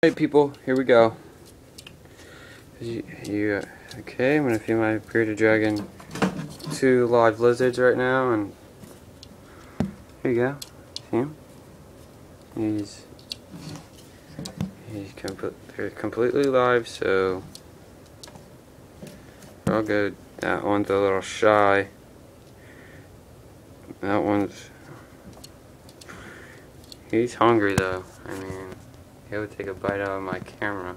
Alright people, here we go. Okay, I'm gonna feed my bearded dragon 2 live lizards right now, and here you go. See him? They're completely live, so they're all good. That one's a little shy. That one's... He's hungry though. I mean, he would take a bite out of my camera.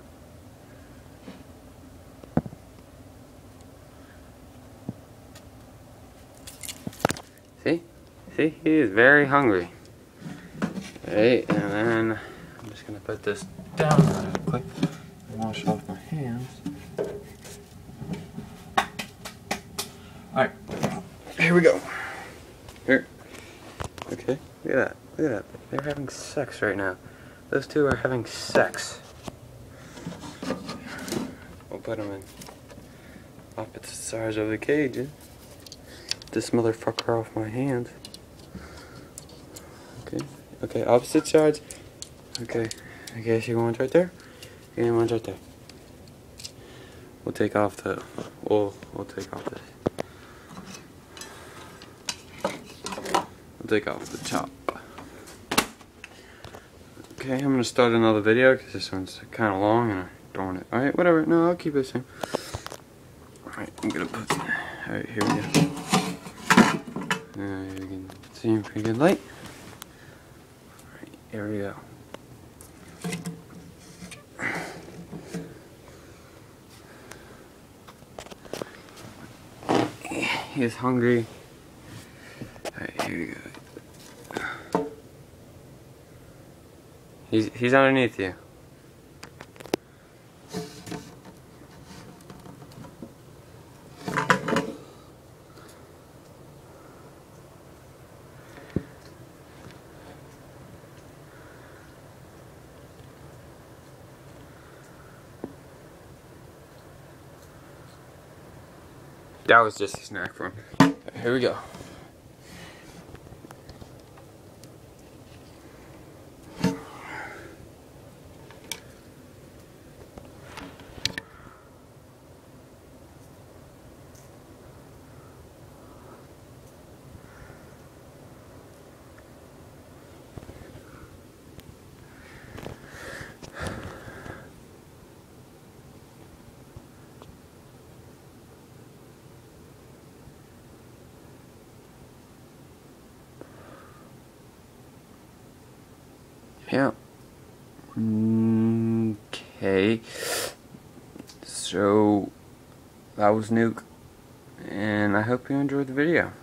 See? See? He is very hungry. Alright, and then I'm just gonna put this down real quick and wash off my hands. Alright, here we go. Here. Okay, look at that. Look at that. They're having sex right now. Those two are having sex. We'll put them in opposite sides of the cage. This motherfucker off my hands. Okay. Okay, opposite sides. Okay. I guess you want right there? You want right there. We'll take off the we'll take off this. We'll take off the top. Okay, I'm gonna start another video because this one's kinda long and I don't want it. Alright, whatever. No, I'll keep it the same. Alright, I'm gonna put alright, here we go. You can see in pretty good light. Alright, here we go. He is hungry. Alright, here we go. He's underneath you. That was just a snack for him. Here we go. Yeah. Okay. So that was Nuke, and I hope you enjoyed the video.